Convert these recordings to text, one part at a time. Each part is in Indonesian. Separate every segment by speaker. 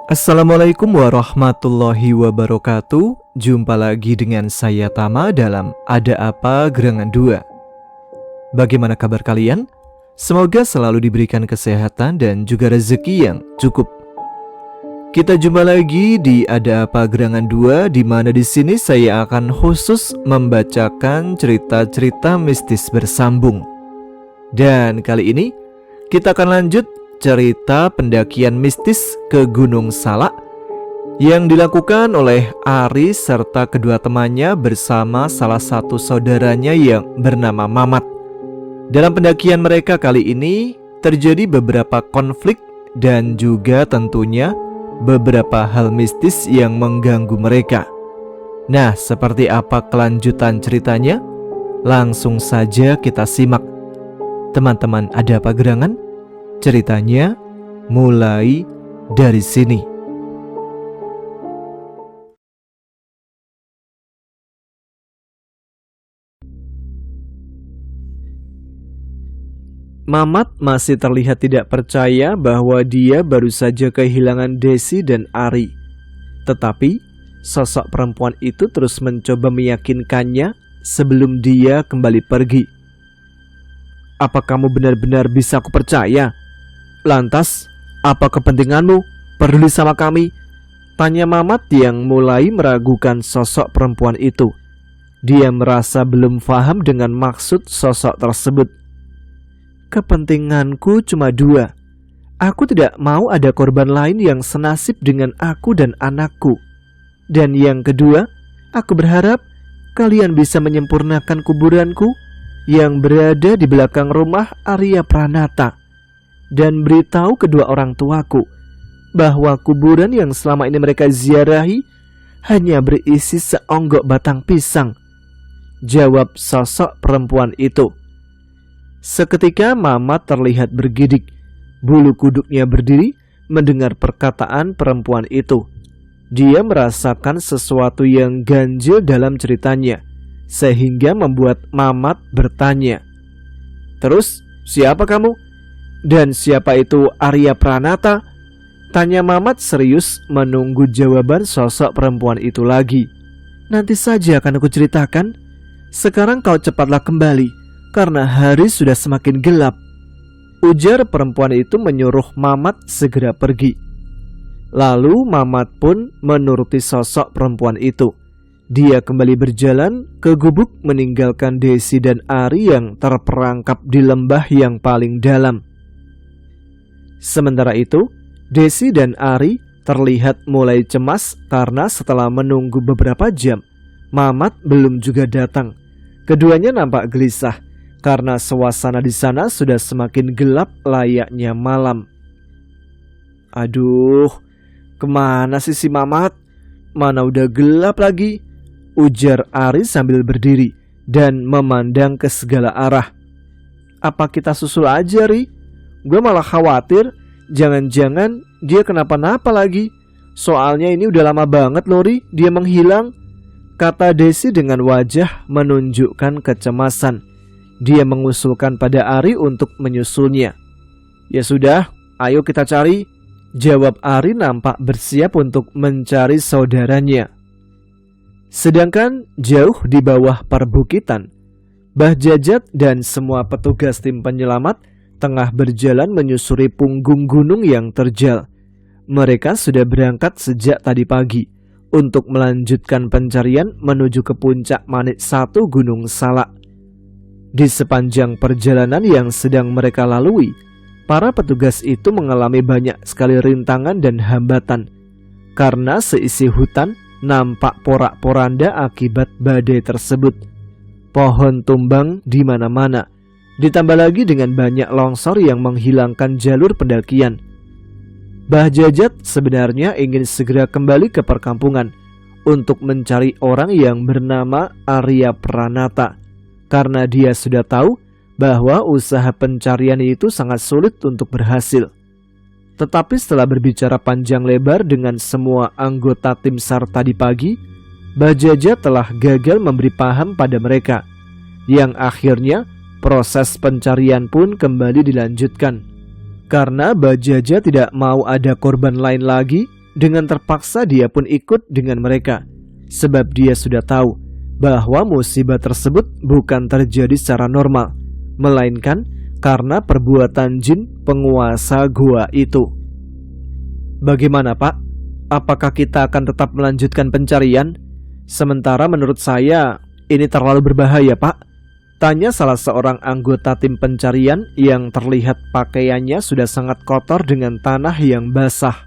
Speaker 1: Assalamualaikum warahmatullahi wabarakatuh. Jumpa lagi dengan saya Tama dalam Ada Apa Gerangan 2. Bagaimana kabar kalian? Semoga selalu diberikan kesehatan dan juga rezeki yang cukup. Kita jumpa lagi di Ada Apa Gerangan 2, di mana di sini saya akan khusus membacakan cerita-cerita mistis bersambung. Dan kali ini kita akan lanjut cerita pendakian mistis ke Gunung Salak yang dilakukan oleh Ari serta kedua temannya bersama salah satu saudaranya yang bernama Mamat. Dalam pendakian mereka kali ini terjadi beberapa konflik dan juga tentunya beberapa hal mistis yang mengganggu mereka. Nah, seperti apa kelanjutan ceritanya? Langsung saja kita simak. Teman-teman, ada apa gerangan? Ceritanya mulai dari sini. Mamat masih terlihat tidak percaya bahwa dia baru saja kehilangan Desi dan Ari. Tetapi sosok perempuan itu terus mencoba meyakinkannya sebelum dia kembali pergi. "Apa kamu benar-benar bisa aku percaya? Lantas, apa kepentinganmu peduli sama kami?" tanya Mamat yang mulai meragukan sosok perempuan itu. Dia merasa belum paham dengan maksud sosok tersebut. "Kepentinganku cuma dua. Aku tidak mau ada korban lain yang senasib dengan aku dan anakku. Dan yang kedua, aku berharap kalian bisa menyempurnakan kuburanku yang berada di belakang rumah Arya Pranata, dan beritahu kedua orang tuaku bahwa kuburan yang selama ini mereka ziarahi hanya berisi seonggok batang pisang," jawab sosok perempuan itu. Seketika Mamat terlihat bergidik. Bulu kuduknya berdiri mendengar perkataan perempuan itu. Dia merasakan sesuatu yang ganjil dalam ceritanya, sehingga membuat Mamat bertanya, "Terus siapa kamu? Dan siapa itu Arya Pranata?" tanya Mamat serius menunggu jawaban sosok perempuan itu lagi. "Nanti saja akan aku ceritakan. Sekarang kau cepatlah kembali, karena hari sudah semakin gelap," ujar perempuan itu menyuruh Mamat segera pergi. Lalu Mamat pun menuruti sosok perempuan itu. Dia kembali berjalan ke gubuk meninggalkan Desi dan Ari yang terperangkap di lembah yang paling dalam. Sementara itu, Desi dan Ari terlihat mulai cemas karena setelah menunggu beberapa jam, Mamat belum juga datang. Keduanya nampak gelisah karena suasana di sana sudah semakin gelap layaknya malam. "Aduh, kemana sih si Mamat? Mana udah gelap lagi," ujar Ari sambil berdiri dan memandang ke segala arah. "Apa kita susul aja, Ri? Gue malah khawatir jangan-jangan dia kenapa-napa lagi. Soalnya ini udah lama banget loh, Ri, dia menghilang," kata Desi dengan wajah menunjukkan kecemasan. Dia mengusulkan pada Ari untuk menyusulnya. "Ya sudah, ayo kita cari," jawab Ari nampak bersiap untuk mencari saudaranya. Sedangkan jauh di bawah perbukitan, Mbah Jajat dan semua petugas tim penyelamat tengah berjalan menyusuri punggung gunung yang terjal. Mereka sudah berangkat sejak tadi pagi untuk melanjutkan pencarian menuju ke puncak Manik 1 Gunung Salak. Di sepanjang perjalanan yang sedang mereka lalui, para petugas itu mengalami banyak sekali rintangan dan hambatan karena seisi hutan nampak porak-poranda akibat badai tersebut. Pohon tumbang di mana-mana, ditambah lagi dengan banyak longsor yang menghilangkan jalur pendakian. Mbah Jajat sebenarnya ingin segera kembali ke perkampungan untuk mencari orang yang bernama Arya Pranata, karena dia sudah tahu bahwa usaha pencarian itu sangat sulit untuk berhasil. Tetapi setelah berbicara panjang lebar dengan semua anggota tim SAR tadi pagi, Mbah Jajat telah gagal memberi paham pada mereka, yang akhirnya proses pencarian pun kembali dilanjutkan. Karena Mbah Jajat tidak mau ada korban lain lagi, Dengan terpaksa dia pun ikut dengan mereka, sebab dia sudah tahu bahwa musibah tersebut bukan terjadi secara normal, melainkan karena perbuatan jin penguasa gua itu. Bagaimana, Pak? Apakah kita akan tetap melanjutkan pencarian? Sementara menurut saya ini terlalu berbahaya, Pak. Tanya salah seorang anggota tim pencarian yang terlihat pakaiannya sudah sangat kotor dengan tanah yang basah.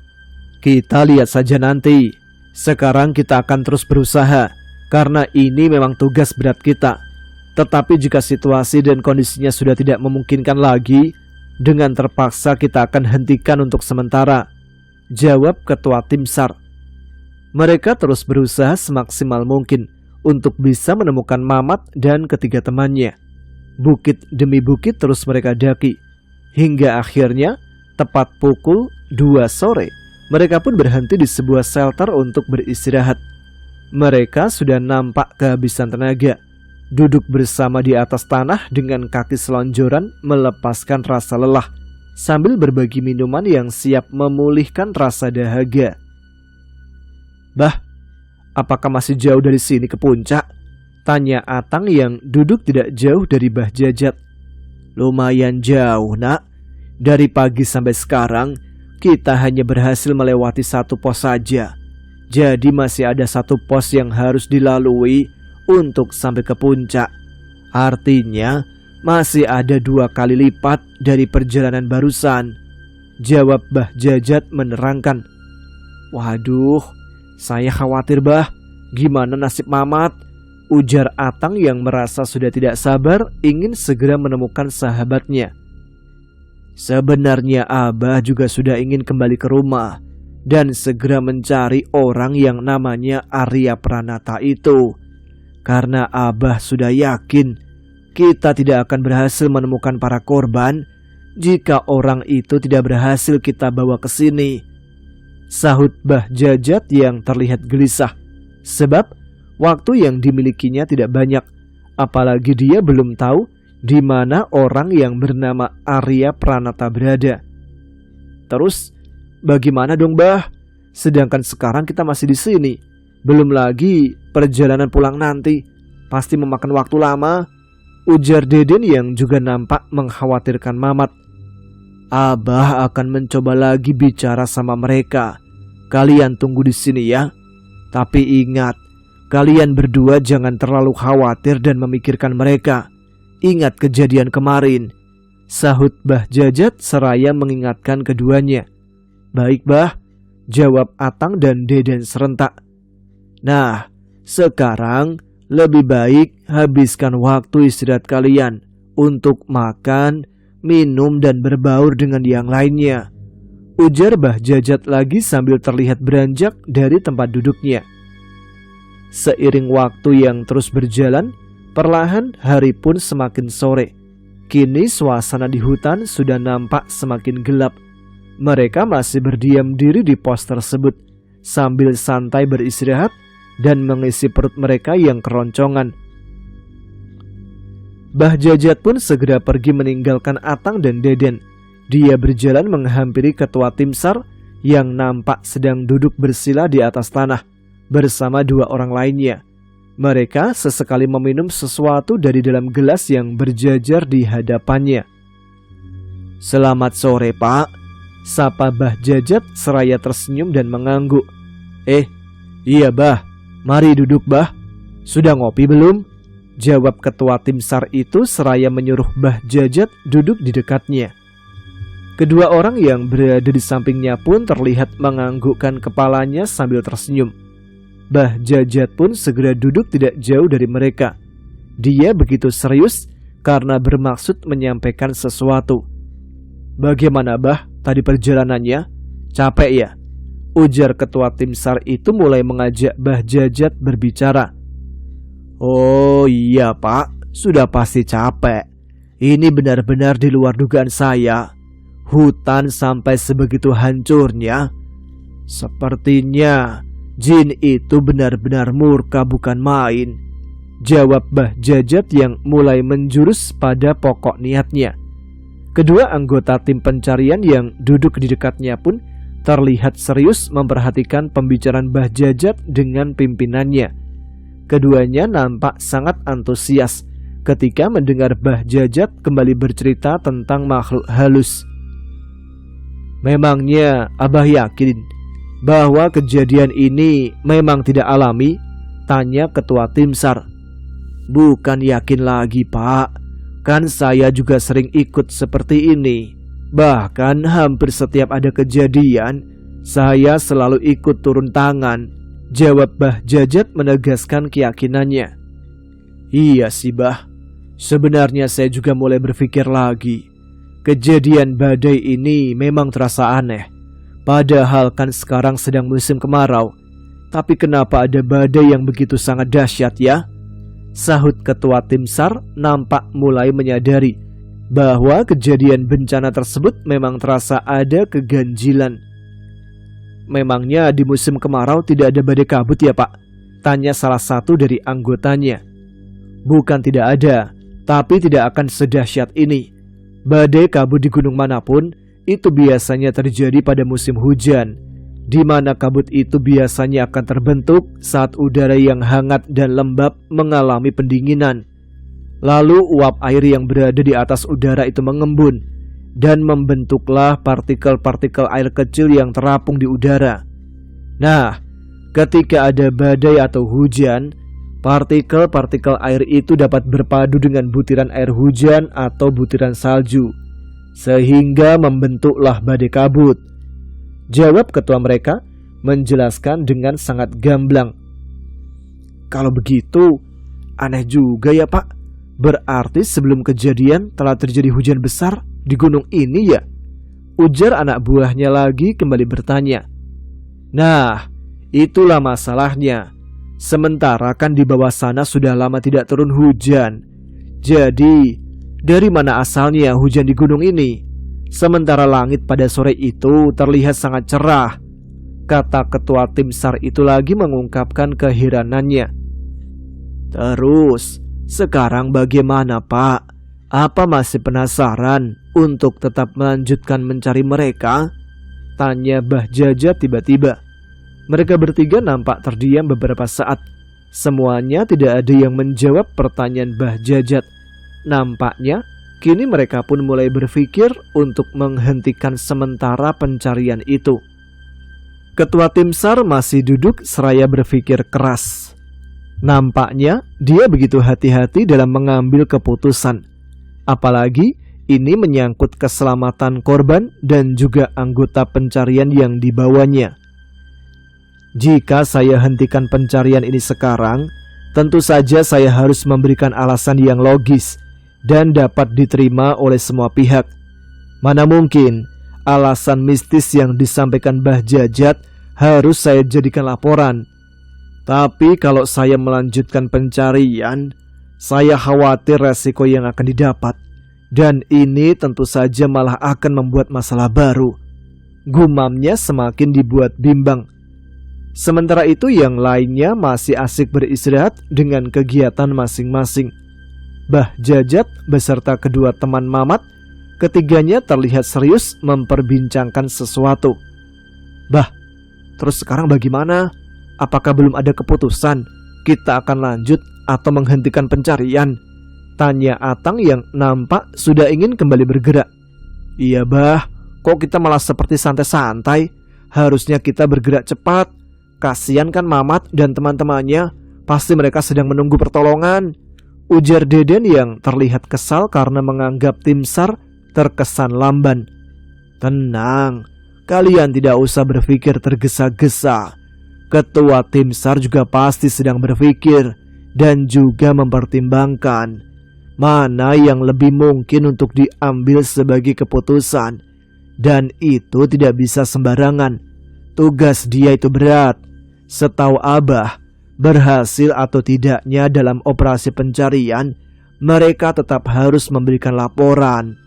Speaker 1: Kita lihat saja nanti. Sekarang kita akan terus berusaha, karena ini memang tugas berat kita. Tetapi jika situasi dan kondisinya sudah tidak memungkinkan lagi, dengan terpaksa kita akan hentikan untuk sementara, jawab ketua tim SAR. Mereka terus berusaha semaksimal mungkin untuk bisa menemukan Mamat dan ketiga temannya. Bukit demi bukit terus mereka daki, hingga akhirnya tepat pukul 2 sore mereka pun berhenti di sebuah shelter untuk beristirahat. Mereka sudah nampak kehabisan tenaga, duduk bersama di atas tanah dengan kaki selonjoran melepaskan rasa lelah, sambil berbagi minuman yang siap memulihkan rasa dahaga. Bah, apakah masih jauh dari sini ke puncak? Tanya Atang yang duduk tidak jauh dari Bah Jajat. Lumayan jauh, nak. Dari pagi sampai sekarang kita hanya berhasil melewati 1 pos saja. Jadi masih ada 1 pos yang harus dilalui untuk sampai ke puncak. Artinya masih ada 2 kali lipat dari perjalanan barusan, jawab Bah Jajat menerangkan. Waduh, saya khawatir, Bah. Gimana nasib Mamat? Ujar Atang yang merasa sudah tidak sabar ingin segera menemukan sahabatnya. Sebenarnya Abah juga sudah ingin kembali ke rumah dan segera mencari orang yang namanya Arya Pranata itu. Karena Abah sudah yakin kita tidak akan berhasil menemukan para korban jika orang itu tidak berhasil kita bawa ke sini, sahut Bah Jajat yang terlihat gelisah. Sebab waktu yang dimilikinya tidak banyak, apalagi dia belum tahu di mana orang yang bernama Arya Pranata berada. Terus bagaimana dong, Bah? Sedangkan sekarang kita masih di sini. Belum lagi perjalanan pulang nanti, pasti memakan waktu lama, ujar Deden yang juga nampak mengkhawatirkan Mamat. Abah akan mencoba lagi bicara sama mereka. Kalian tunggu di sini ya. Tapi ingat, kalian berdua jangan terlalu khawatir dan memikirkan mereka. Ingat kejadian kemarin, sahut Bah Jajat seraya mengingatkan keduanya. Baik, Bah, jawab Atang dan Deden serentak. Nah, sekarang lebih baik habiskan waktu istirahat kalian untuk makan, minum dan berbaur dengan yang lainnya, ujar Bah Jajat lagi sambil terlihat beranjak dari tempat duduknya. Seiring waktu yang terus berjalan, perlahan hari pun semakin sore. Kini suasana di hutan sudah nampak semakin gelap. Mereka masih berdiam diri di pos tersebut sambil santai beristirahat dan mengisi perut mereka yang keroncongan. Bah Jajat pun segera pergi meninggalkan Atang dan Deden. Dia berjalan menghampiri ketua tim SAR yang nampak sedang duduk bersila di atas tanah bersama 2 orang lainnya. Mereka sesekali meminum sesuatu dari dalam gelas yang berjajar di hadapannya. Selamat sore, Pak, sapa Bah Jajat seraya tersenyum dan mengangguk. Iya, Bah, mari duduk, Bah. Sudah ngopi belum? Jawab ketua tim SAR itu seraya menyuruh Bah Jajat duduk di dekatnya. Kedua orang yang berada di sampingnya pun terlihat menganggukkan kepalanya sambil tersenyum. Bah Jajat pun segera duduk tidak jauh dari mereka. Dia begitu serius karena bermaksud menyampaikan sesuatu. Bagaimana, Bah, tadi perjalanannya? Capek ya? Ujar ketua tim SAR itu mulai mengajak Bah Jajat berbicara. Oh iya, Pak, sudah pasti capek. Ini benar-benar di luar dugaan saya. Hutan sampai sebegitu hancurnya. Sepertinya jin itu benar-benar murka bukan main, jawab Bah Jajat yang mulai menjurus pada pokok niatnya. Kedua anggota tim pencarian yang duduk di dekatnya pun terlihat serius memperhatikan pembicaraan Mbah Jajat dengan pimpinannya. Keduanya nampak sangat antusias ketika mendengar Mbah Jajat kembali bercerita tentang makhluk halus. "Memangnya Abah yakin bahwa kejadian ini memang tidak alami?" tanya Ketua Tim SAR. "Bukan yakin lagi, Pak. Kan saya juga sering ikut seperti ini. Bahkan hampir setiap ada kejadian, saya selalu ikut turun tangan," jawab Mbah Jajat menegaskan keyakinannya. "Iya sih, Bah. Sebenarnya saya juga mulai berpikir lagi. Kejadian badai ini memang terasa aneh. Padahal kan sekarang sedang musim kemarau. Tapi kenapa ada badai yang begitu sangat dahsyat ya?" sahut Ketua Tim SAR nampak mulai menyadari bahwa kejadian bencana tersebut memang terasa ada keganjilan. "Memangnya di musim kemarau tidak ada badai kabut ya, Pak?" tanya salah satu dari anggotanya. "Bukan tidak ada, tapi tidak akan sedahsyat ini. Badai kabut di gunung manapun itu biasanya terjadi pada musim hujan, di mana kabut itu biasanya akan terbentuk saat udara yang hangat dan lembab mengalami pendinginan. Lalu uap air yang berada di atas udara itu mengembun dan membentuklah partikel-partikel air kecil yang terapung di udara. Nah, ketika ada badai atau hujan, partikel-partikel air itu dapat berpadu dengan butiran air hujan atau butiran salju, sehingga membentuklah badai kabut," jawab ketua mereka menjelaskan dengan sangat gamblang. "Kalau begitu, aneh juga ya, Pak. Berarti sebelum kejadian telah terjadi hujan besar di gunung ini ya?" ujar anak buahnya lagi kembali bertanya. "Nah, itulah masalahnya. Sementara kan di bawah sana sudah lama tidak turun hujan. Jadi, dari mana asalnya hujan di gunung ini? Sementara langit pada sore itu terlihat sangat cerah," kata Ketua Tim SAR itu lagi mengungkapkan keheranannya. "Terus, sekarang bagaimana, Pak? Apa masih penasaran untuk tetap melanjutkan mencari mereka?" tanya Mbah Jajat tiba-tiba. Mereka bertiga nampak terdiam beberapa saat. Semuanya tidak ada yang menjawab pertanyaan Mbah Jajat. Nampaknya kini mereka pun mulai berpikir untuk menghentikan sementara pencarian itu. Ketua Tim SAR masih duduk seraya berpikir keras. Nampaknya dia begitu hati-hati dalam mengambil keputusan. Apalagi ini menyangkut keselamatan korban dan juga anggota pencarian yang dibawanya. "Jika saya hentikan pencarian ini sekarang, tentu saja saya harus memberikan alasan yang logis dan dapat diterima oleh semua pihak. Mana mungkin alasan mistis yang disampaikan Mbah Jajat harus saya jadikan laporan. Tapi kalau saya melanjutkan pencarian, saya khawatir resiko yang akan didapat. Dan ini tentu saja malah akan membuat masalah baru," gumamnya semakin dibuat bimbang. Sementara itu yang lainnya masih asik beristirahat dengan kegiatan masing-masing. Mbah Jajat beserta kedua teman Mamat, ketiganya terlihat serius memperbincangkan sesuatu. "Bah, terus sekarang bagaimana? Apakah belum ada keputusan kita akan lanjut atau menghentikan pencarian?" tanya Atang yang nampak sudah ingin kembali bergerak. "Iya, Bah, kok kita malah seperti santai-santai? Harusnya kita bergerak cepat. Kasian kan Mamat dan teman-temannya, pasti mereka sedang menunggu pertolongan," ujar Deden yang terlihat kesal karena menganggap Tim SAR terkesan lamban. "Tenang, kalian tidak usah berpikir tergesa-gesa. Ketua Tim SAR juga pasti sedang berpikir dan juga mempertimbangkan mana yang lebih mungkin untuk diambil sebagai keputusan. Dan itu tidak bisa sembarangan. Tugas dia itu berat. Setahu Abah, berhasil atau tidaknya dalam operasi pencarian, mereka tetap harus memberikan laporan,"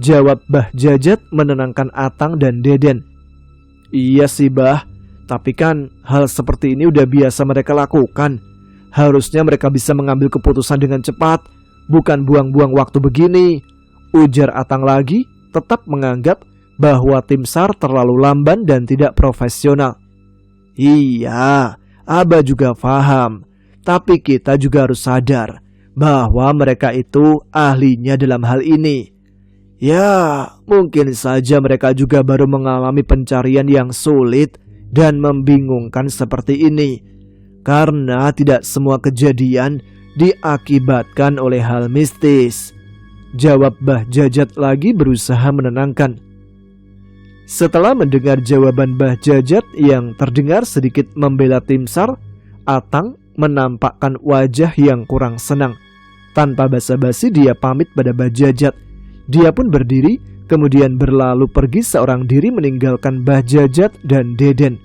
Speaker 1: jawab Mbah Jajat menenangkan Atang dan Deden. "Iya sih, Bah, tapi kan hal seperti ini udah biasa mereka lakukan. Harusnya mereka bisa mengambil keputusan dengan cepat, bukan buang-buang waktu begini," ujar Atang lagi, tetap menganggap bahwa tim SAR terlalu lamban dan tidak profesional. Iya, Abah juga paham. Tapi kita juga harus sadar bahwa mereka itu ahlinya dalam hal ini. Ya, mungkin saja mereka juga baru mengalami pencarian yang sulit dan membingungkan seperti ini. Karena tidak semua kejadian diakibatkan oleh hal mistis. Jawab Mbah Jajat lagi berusaha menenangkan. Setelah mendengar jawaban Mbah Jajat yang terdengar sedikit membela tim SAR, Atang menampakkan wajah yang kurang senang. Tanpa basa-basi dia pamit pada Mbah Jajat. Dia pun berdiri, kemudian berlalu pergi seorang diri meninggalkan Mbah Jajat dan Deden.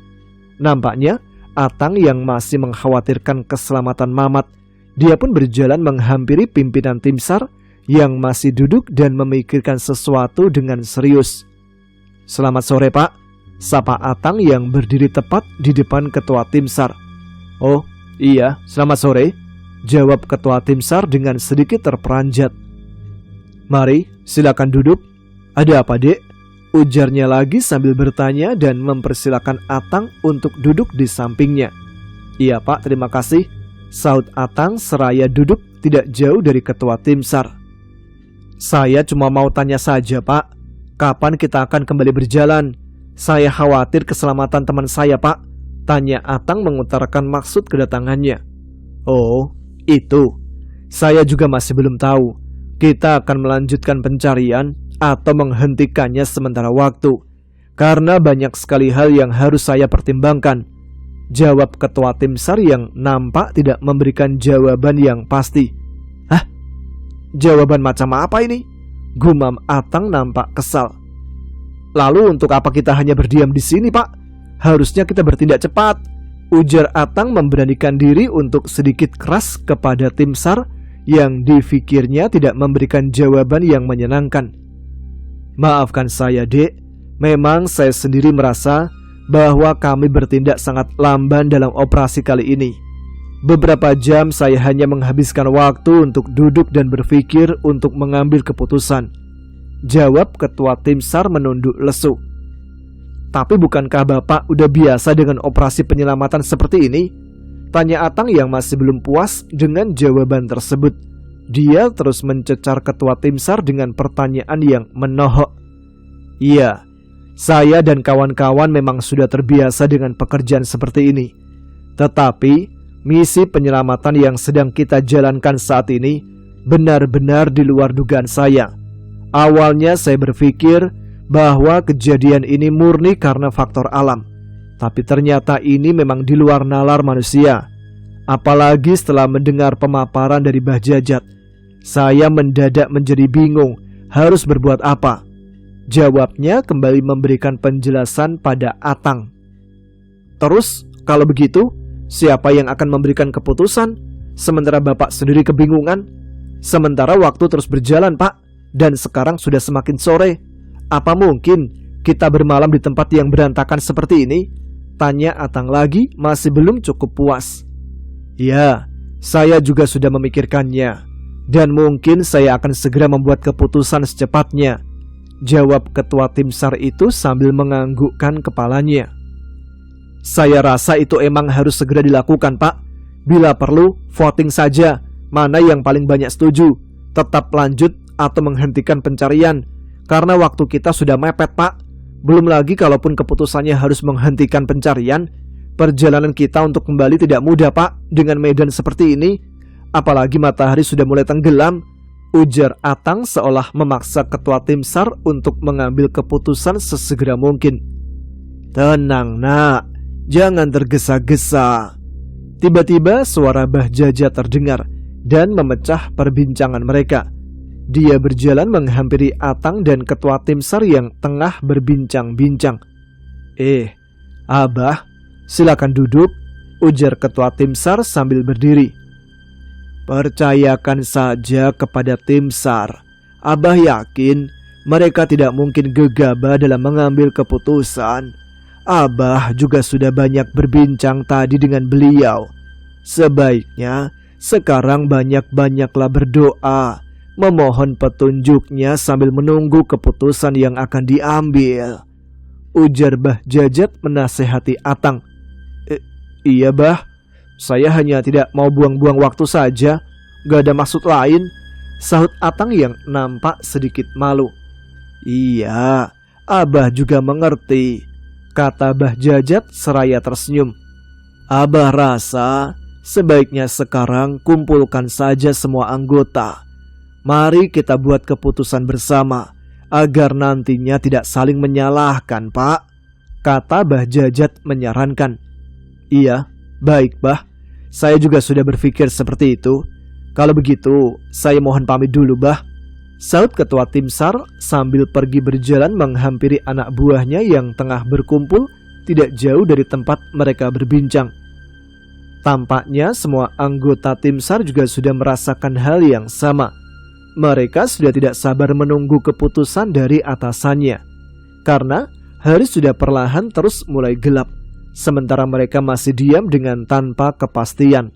Speaker 1: Nampaknya Atang yang masih mengkhawatirkan keselamatan Mamat. Dia pun berjalan menghampiri pimpinan tim SAR yang masih duduk dan memikirkan sesuatu dengan serius. "Selamat sore, Pak," sapa Atang yang berdiri tepat di depan ketua tim SAR. "Oh, iya, selamat sore," jawab ketua tim SAR dengan sedikit terperanjat. "Mari, silakan duduk." "Ada apa, Dek?" ujarnya lagi sambil bertanya dan mempersilakan Atang untuk duduk di sampingnya. "Iya, Pak, terima kasih," saut Atang seraya duduk tidak jauh dari ketua tim SAR. "Saya cuma mau tanya saja, Pak. Kapan kita akan kembali berjalan? Saya khawatir keselamatan teman saya, Pak," tanya Atang mengutarakan maksud kedatangannya. "Oh, itu. Saya juga masih belum tahu. Kita akan melanjutkan pencarian atau menghentikannya sementara waktu. Karena banyak sekali hal yang harus saya pertimbangkan," jawab ketua tim SAR yang nampak tidak memberikan jawaban yang pasti. "Hah? Jawaban macam apa ini?" gumam Atang nampak kesal. "Lalu untuk apa kita hanya berdiam di sini, Pak? Harusnya kita bertindak cepat," ujar Atang memberanikan diri untuk sedikit keras kepada tim SAR yang difikirnya tidak memberikan jawaban yang menyenangkan. "Maafkan saya, Dek. Memang saya sendiri merasa bahwa kami bertindak sangat lamban dalam operasi kali ini. Beberapa jam saya hanya menghabiskan waktu untuk duduk dan berpikir untuk mengambil keputusan," jawab ketua tim SAR menunduk lesu. "Tapi bukankah Bapak udah biasa dengan operasi penyelamatan seperti ini?" tanya Atang yang masih belum puas dengan jawaban tersebut. Dia terus mencecar ketua tim SAR dengan pertanyaan yang menohok. "Iya, saya dan kawan-kawan memang sudah terbiasa dengan pekerjaan seperti ini. Tetapi misi penyelamatan yang sedang kita jalankan saat ini benar-benar di luar dugaan saya. Awalnya saya berpikir bahwa kejadian ini murni karena faktor alam. Tapi ternyata ini memang di luar nalar manusia. Apalagi setelah mendengar pemaparan dari Mbah Jajat, saya mendadak menjadi bingung harus berbuat apa," jawabnya kembali memberikan penjelasan pada Atang. "Terus kalau begitu, siapa yang akan memberikan keputusan? Sementara Bapak sendiri kebingungan. Sementara waktu terus berjalan, Pak, dan sekarang sudah semakin sore. Apa mungkin kita bermalam di tempat yang berantakan seperti ini?" tanya Atang lagi, masih belum cukup puas. "Ya, saya juga sudah memikirkannya, dan mungkin saya akan segera membuat keputusan secepatnya," jawab ketua tim SAR itu sambil menganggukkan kepalanya. "Saya rasa itu emang harus segera dilakukan, Pak. Bila perlu, voting saja mana yang paling banyak setuju, tetap lanjut atau menghentikan pencarian. Karena waktu kita sudah mepet, Pak. Belum lagi kalaupun keputusannya harus menghentikan pencarian, perjalanan kita untuk kembali tidak mudah, Pak, dengan medan seperti ini. Apalagi matahari sudah mulai tenggelam," ujar Atang seolah memaksa ketua tim SAR untuk mengambil keputusan sesegera mungkin. "Tenang, Nak. Jangan tergesa-gesa." Tiba-tiba suara Mbah Jajat terdengar dan memecah perbincangan mereka. Dia berjalan menghampiri Atang dan ketua tim SAR yang tengah berbincang-bincang. Abah, silakan duduk," ujar ketua tim SAR sambil berdiri. "Percayakan saja kepada tim SAR. Abah yakin mereka tidak mungkin gegabah dalam mengambil keputusan. Abah juga sudah banyak berbincang tadi dengan beliau. Sebaiknya sekarang banyak-banyaklah berdoa, memohon petunjuknya sambil menunggu keputusan yang akan diambil. Ujar Bah Jajat menasehati Atang. Iya bah, saya hanya tidak mau buang-buang waktu saja, gak ada maksud lain, sahut Atang yang nampak sedikit malu. Iya, Abah juga mengerti, kata Bah Jajat seraya tersenyum. Abah rasa sebaiknya sekarang kumpulkan saja semua anggota. Mari kita buat keputusan bersama agar nantinya tidak saling menyalahkan, Pak, kata Bah Jajat menyarankan. Iya, baik Bah, saya juga sudah berpikir seperti itu. Kalau begitu, saya mohon pamit dulu Bah, sahut ketua tim SAR sambil pergi berjalan menghampiri anak buahnya yang tengah berkumpul tidak jauh dari tempat mereka berbincang. Tampaknya semua anggota tim SAR juga sudah merasakan hal yang sama. Mereka sudah tidak sabar menunggu keputusan dari atasannya, karena hari sudah perlahan terus mulai gelap, sementara mereka masih diam dengan tanpa kepastian.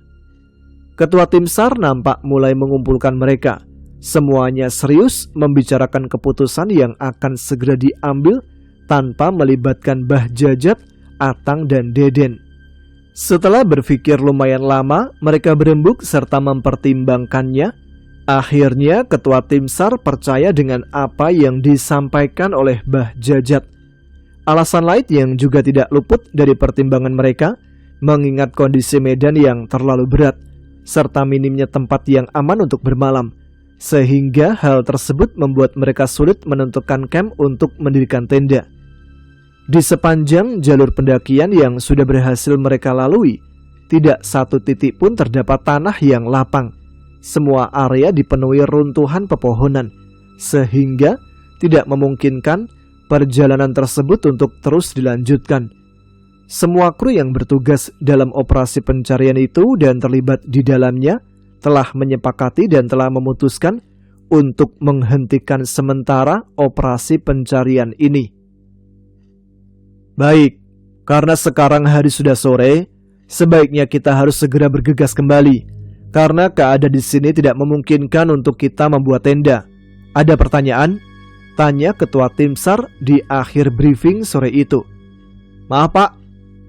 Speaker 1: Ketua tim SAR nampak mulai mengumpulkan mereka. Semuanya serius membicarakan keputusan yang akan segera diambil tanpa melibatkan Bah Jajat, Atang, dan Deden. Setelah berpikir lumayan lama, mereka berembuk serta mempertimbangkannya. Akhirnya ketua tim SAR percaya dengan apa yang disampaikan oleh Bah Jajat. Alasan lain yang juga tidak luput dari pertimbangan mereka, mengingat kondisi medan yang terlalu berat, serta minimnya tempat yang aman untuk bermalam, sehingga hal tersebut membuat mereka sulit menentukan camp untuk mendirikan tenda. Di sepanjang jalur pendakian yang sudah berhasil mereka lalui, tidak satu titik pun terdapat tanah yang lapang. Semua area dipenuhi runtuhan pepohonan, sehingga tidak memungkinkan perjalanan tersebut untuk terus dilanjutkan. Semua kru yang bertugas dalam operasi pencarian itu dan terlibat di dalamnya telah menyepakati dan telah memutuskan untuk menghentikan sementara operasi pencarian ini. Baik, karena sekarang hari sudah sore, sebaiknya kita harus segera bergegas kembali, karena keadaan di sini tidak memungkinkan untuk kita membuat tenda. Ada pertanyaan? Tanya ketua tim SAR di akhir briefing sore itu. Maaf Pak,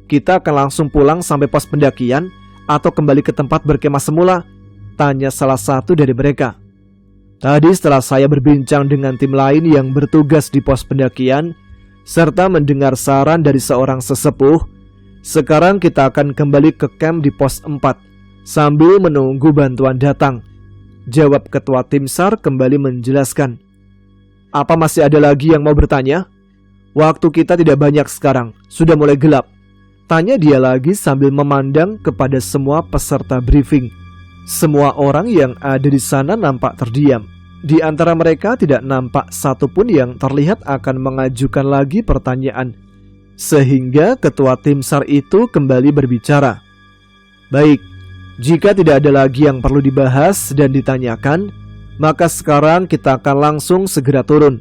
Speaker 1: kita akan langsung pulang sampai pos pendakian atau kembali ke tempat berkemah semula? Tanya salah satu dari mereka. Tadi setelah saya berbincang dengan tim lain yang bertugas di pos pendakian, serta mendengar saran dari seorang sesepuh, sekarang kita akan kembali ke camp di pos 4 sambil menunggu bantuan datang, jawab ketua tim SAR kembali menjelaskan. Apa masih ada lagi yang mau bertanya? Waktu kita tidak banyak sekarang, sudah mulai gelap, tanya dia lagi sambil memandang kepada semua peserta briefing. Semua orang yang ada di sana nampak terdiam. Di antara mereka tidak nampak satupun yang terlihat akan mengajukan lagi pertanyaan. Sehingga ketua tim SAR itu kembali berbicara. Baik, jika tidak ada lagi yang perlu dibahas dan ditanyakan, maka sekarang kita akan langsung segera turun.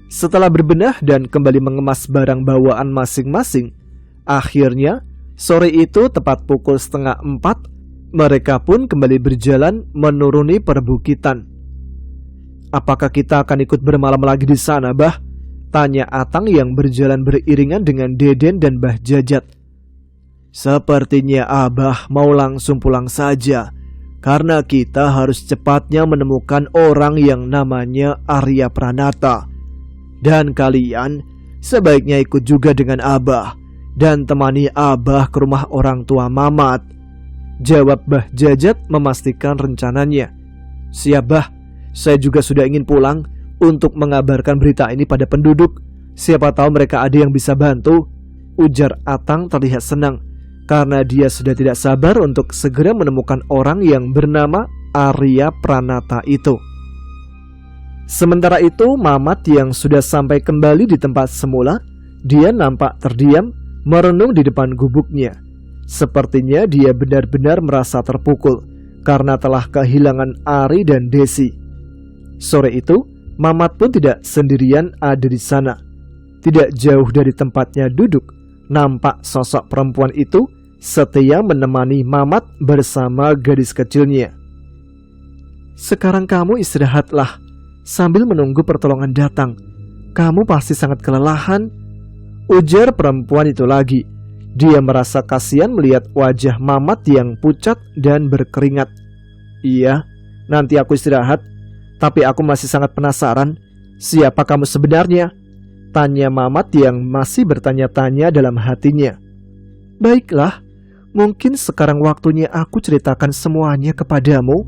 Speaker 1: Setelah berbenah dan kembali mengemas barang bawaan masing-masing, akhirnya sore itu tepat pukul 3:30, mereka pun kembali berjalan menuruni perbukitan. Apakah kita akan ikut bermalam lagi di sana, Bah? Tanya Atang yang berjalan beriringan dengan Deden dan Bah Jajat. Sepertinya Abah mau langsung pulang saja, karena kita harus cepatnya menemukan orang yang namanya Arya Pranata. Dan kalian sebaiknya ikut juga dengan Abah dan temani Abah ke rumah orang tua Mamat, jawab Bah Jajat memastikan rencananya. Siap Bah, saya juga sudah ingin pulang untuk mengabarkan berita ini pada penduduk. Siapa tahu mereka ada yang bisa bantu, ujar Atang terlihat senang, karena dia sudah tidak sabar untuk segera menemukan orang yang bernama Arya Pranata itu. Sementara itu Mamat yang sudah sampai kembali di tempat semula, dia nampak terdiam merenung di depan gubuknya. Sepertinya dia benar-benar merasa terpukul karena telah kehilangan Ari dan Desi. Sore itu, Mamat pun tidak sendirian ada di sana. Tidak jauh dari tempatnya duduk, nampak sosok perempuan itu setia menemani Mamat bersama gadis kecilnya. Sekarang kamu istirahatlah sambil menunggu pertolongan datang. Kamu pasti sangat kelelahan, ujar perempuan itu lagi. Dia merasa kasihan melihat wajah Mamat yang pucat dan berkeringat. Iya, nanti aku istirahat. Tapi aku masih sangat penasaran, siapa kamu sebenarnya? Tanya Mamat yang masih bertanya-tanya dalam hatinya. Baiklah, mungkin sekarang waktunya aku ceritakan semuanya kepadamu,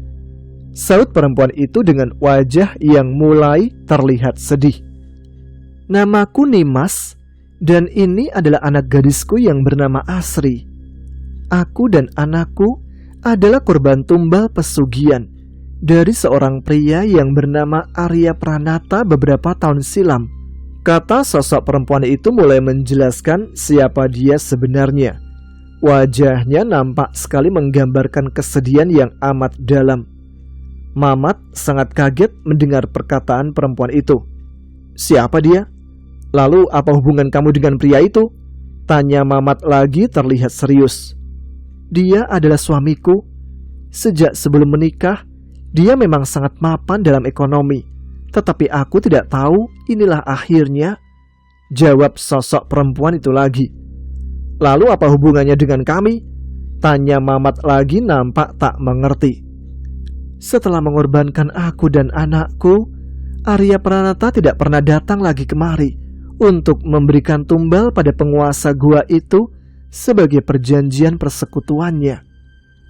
Speaker 1: saut perempuan itu dengan wajah yang mulai terlihat sedih. Namaku Nimas, dan ini adalah anak gadisku yang bernama Asri. Aku dan anakku adalah korban tumbal pesugihan dari seorang pria yang bernama Arya Pranata beberapa tahun silam. Kata sosok perempuan itu mulai menjelaskan siapa dia sebenarnya. Wajahnya nampak sekali menggambarkan kesedihan yang amat dalam. Mamat sangat kaget mendengar perkataan perempuan itu. Siapa dia? Lalu apa hubungan kamu dengan pria itu? Tanya Mamat lagi terlihat serius. Dia adalah suamiku. Sejak sebelum menikah, dia memang sangat mapan dalam ekonomi. Tetapi aku tidak tahu inilah akhirnya, jawab sosok perempuan itu lagi. Lalu apa hubungannya dengan kami? Tanya Mamat lagi nampak tak mengerti. Setelah mengorbankan aku dan anakku, Arya Pranata tidak pernah datang lagi kemari untuk memberikan tumbal pada penguasa gua itu sebagai perjanjian persekutuannya.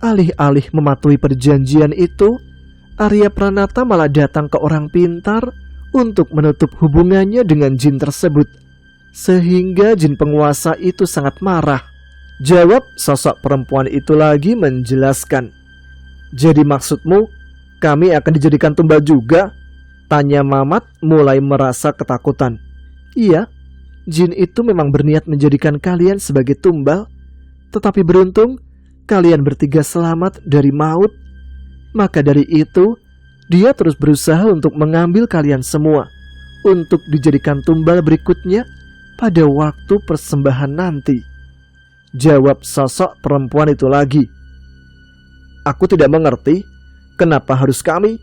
Speaker 1: Alih-alih mematuhi perjanjian itu, Arya Pranata malah datang ke orang pintar untuk menutup hubungannya dengan jin tersebut, sehingga jin penguasa itu sangat marah. Jawab sosok perempuan itu lagi menjelaskan. Jadi maksudmu, kami akan dijadikan tumbal juga? Tanya Mamat mulai merasa ketakutan. Iya, jin itu memang berniat menjadikan kalian sebagai tumbal, tetapi beruntung kalian bertiga selamat dari maut. Maka dari itu, dia terus berusaha untuk mengambil kalian semua untuk dijadikan tumbal berikutnya pada waktu persembahan nanti. Jawab sosok perempuan itu lagi. Aku tidak mengerti, kenapa harus kami?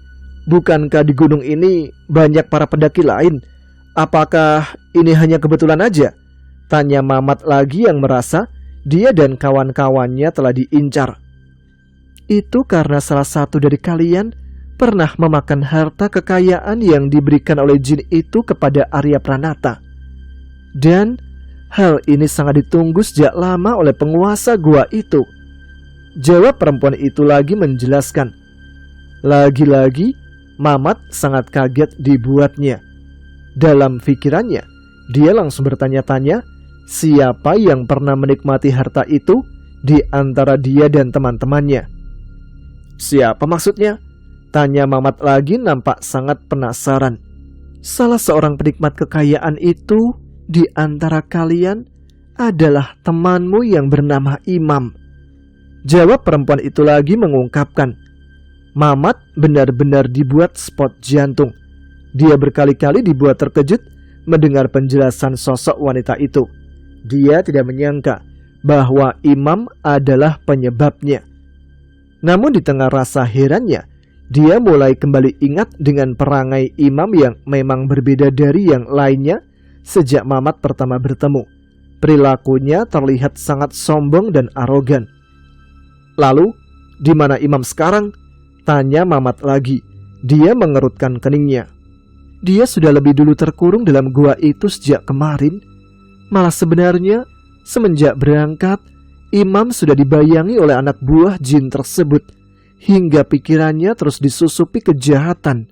Speaker 1: Bukankah di gunung ini banyak para pendaki lain? Apakah ini hanya kebetulan aja? Tanya Mamat lagi yang merasa dia dan kawan-kawannya telah diincar. Itu karena salah satu dari kalian pernah memakan harta kekayaan yang diberikan oleh jin itu kepada Arya Pranata. Dan hal ini sangat ditunggu sejak lama oleh penguasa gua itu. Jawab perempuan itu lagi menjelaskan. Lagi-lagi Mamat sangat kaget dibuatnya. Dalam pikirannya, dia langsung bertanya-tanya siapa yang pernah menikmati harta itu di antara dia dan teman-temannya. Siapa maksudnya? Tanya Mamat lagi nampak sangat penasaran. Salah seorang penikmat kekayaan itu di antara kalian adalah temanmu yang bernama Imam. Jawab perempuan itu lagi mengungkapkan. Mamat benar-benar dibuat spot jantung. Dia berkali-kali dibuat terkejut mendengar penjelasan sosok wanita itu. Dia tidak menyangka bahwa Imam adalah penyebabnya. Namun di tengah rasa herannya, dia mulai kembali ingat dengan perangai Imam yang memang berbeda dari yang lainnya sejak Mamat pertama bertemu. Perilakunya terlihat sangat sombong dan arogan. Lalu, di mana Imam sekarang? Tanya Mamat lagi. Dia mengerutkan keningnya. Dia sudah lebih dulu terkurung dalam gua itu sejak kemarin. Malah sebenarnya semenjak berangkat, Imam sudah dibayangi oleh anak buah jin tersebut, hingga pikirannya terus disusupi kejahatan.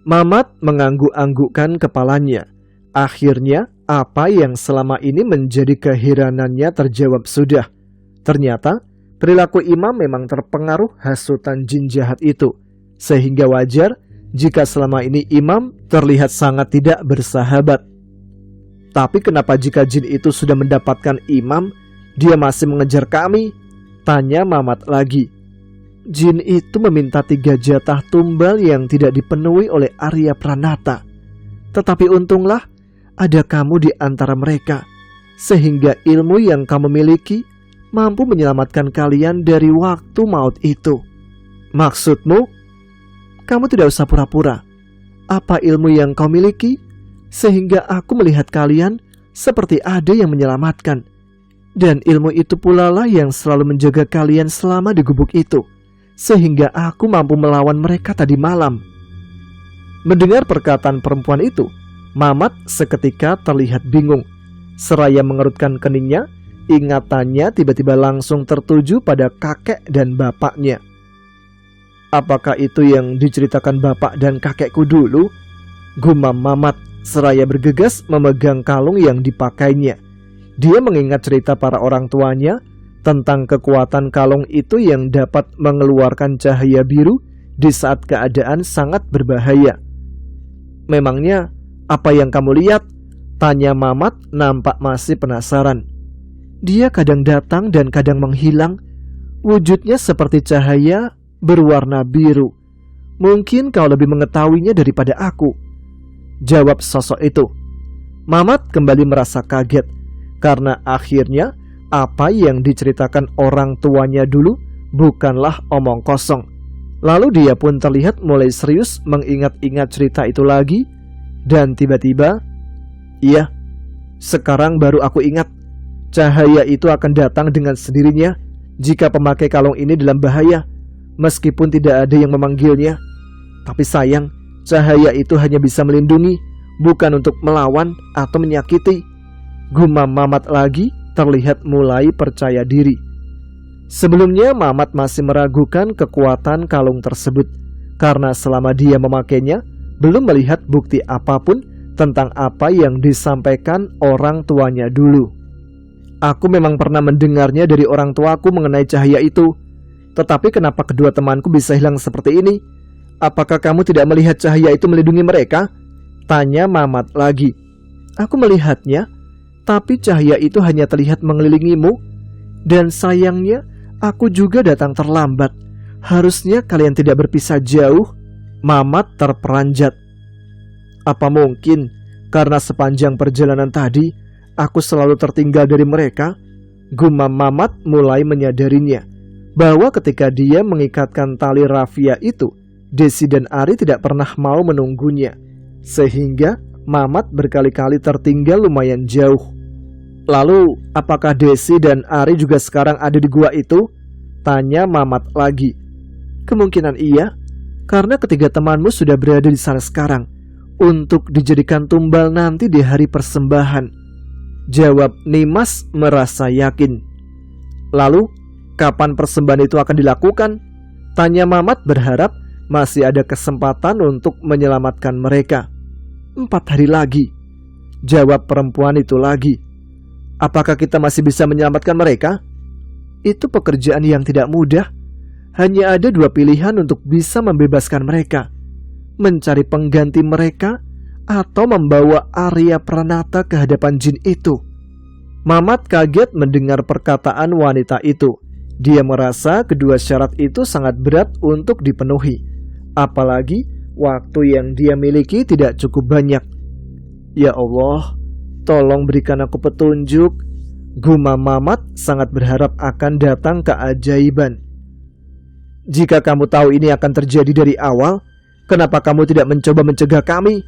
Speaker 1: Mamat mengangguk-anggukkan kepalanya. Akhirnya apa yang selama ini menjadi keheranannya terjawab sudah. Ternyata perilaku Imam memang terpengaruh hasutan jin jahat itu, sehingga wajar jika selama ini Imam terlihat sangat tidak bersahabat. Tapi kenapa jika jin itu sudah mendapatkan Imam, dia masih mengejar kami? Tanya Mamat lagi. Jin itu meminta 3 jatah tumbal yang tidak dipenuhi oleh Arya Pranata. Tetapi untunglah ada kamu di antara mereka, sehingga ilmu yang kamu miliki mampu menyelamatkan kalian dari waktu maut itu. Maksudmu? kamu tidak usah pura-pura. Apa ilmu yang kau miliki, sehingga aku melihat kalian seperti ada yang menyelamatkan. Dan ilmu itu pula lah yang selalu menjaga kalian selama di gubuk itu, sehingga aku mampu melawan mereka tadi malam." Mendengar perkataan perempuan itu, Mamat seketika terlihat bingung. Seraya mengerutkan keningnya, ingatannya tiba-tiba langsung tertuju pada kakek dan bapaknya. "Apakah itu yang diceritakan bapak dan kakekku dulu?" gumam Mamat seraya bergegas memegang kalung yang dipakainya. Dia mengingat cerita para orang tuanya tentang kekuatan kalung itu yang dapat mengeluarkan cahaya biru di saat keadaan sangat berbahaya. "Memangnya apa yang kamu lihat?" tanya Mamat nampak masih penasaran. "Dia kadang datang dan kadang menghilang. Wujudnya seperti cahaya berwarna biru. Mungkin kau lebih mengetahuinya daripada aku," jawab sosok itu. Mamat kembali merasa kaget karena akhirnya apa yang diceritakan orang tuanya dulu bukanlah omong kosong. Lalu dia pun terlihat mulai serius mengingat-ingat cerita itu lagi. Dan tiba-tiba, "Iya, sekarang baru aku ingat. Cahaya itu akan datang dengan sendirinya jika pemakai kalung ini dalam bahaya, meskipun tidak ada yang memanggilnya. Tapi sayang, cahaya itu hanya bisa melindungi, bukan untuk melawan atau menyakiti," gumam Mamat lagi, terlihat mulai percaya diri. Sebelumnya Mamat masih meragukan kekuatan kalung tersebut, karena selama dia memakainya belum melihat bukti apapun tentang apa yang disampaikan orang tuanya dulu. "Aku memang pernah mendengarnya dari orang tuaku mengenai cahaya itu. Tetapi kenapa kedua temanku bisa hilang seperti ini? Apakah kamu tidak melihat cahaya itu melindungi mereka?" tanya Mamat lagi. "Aku melihatnya, tapi cahaya itu hanya terlihat mengelilingimu. Dan sayangnya aku juga datang terlambat. Harusnya kalian tidak berpisah jauh." Mamat terperanjat. "Apa mungkin karena sepanjang perjalanan tadi aku selalu tertinggal dari mereka?" gumam Mamat mulai menyadarinya bahwa ketika dia mengikatkan tali rafia itu, Desi dan Ari tidak pernah mau menunggunya, sehingga Mamat berkali-kali tertinggal lumayan jauh. "Lalu apakah Desi dan Ari juga sekarang ada di gua itu?" tanya Mamat lagi. "Kemungkinan iya, karena ketiga temanmu sudah berada di sana sekarang untuk dijadikan tumbal nanti di hari persembahan," jawab Nimas merasa yakin. "Lalu kapan persembahan itu akan dilakukan?" tanya Mamat berharap masih ada kesempatan untuk menyelamatkan mereka. 4 hari lagi," jawab perempuan itu lagi. "Apakah kita masih bisa menyelamatkan mereka?" "Itu pekerjaan yang tidak mudah. Hanya ada 2 pilihan untuk bisa membebaskan mereka: mencari pengganti mereka atau membawa Arya Pranata ke hadapan jin itu." Mamat kaget mendengar perkataan wanita itu. Dia merasa kedua syarat itu sangat berat untuk dipenuhi, apalagi waktu yang dia miliki tidak cukup banyak. "Ya Allah, tolong berikan aku petunjuk," gumam Mamat sangat berharap akan datang keajaiban. "Jika kamu tahu ini akan terjadi dari awal, kenapa kamu tidak mencoba mencegah kami?"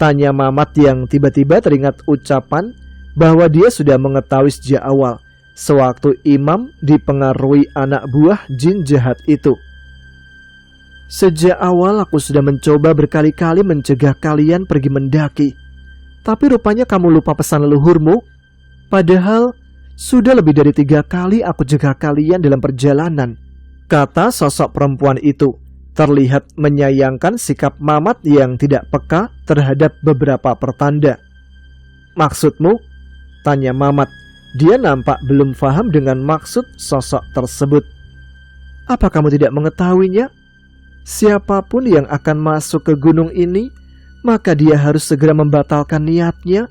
Speaker 1: tanya Mamat yang tiba-tiba teringat ucapan bahwa dia sudah mengetahui sejak awal, sewaktu Imam dipengaruhi anak buah jin jahat itu. "Sejak awal aku sudah mencoba berkali-kali mencegah kalian pergi mendaki, tapi rupanya kamu lupa pesan leluhurmu. Padahal sudah lebih dari 3 kali aku cegah kalian dalam perjalanan," kata sosok perempuan itu, terlihat menyayangkan sikap Mamat yang tidak peka terhadap beberapa pertanda. "Maksudmu?" tanya Mamat. Dia nampak belum paham dengan maksud sosok tersebut. "Apa kamu tidak mengetahuinya? Siapapun yang akan masuk ke gunung ini, maka dia harus segera membatalkan niatnya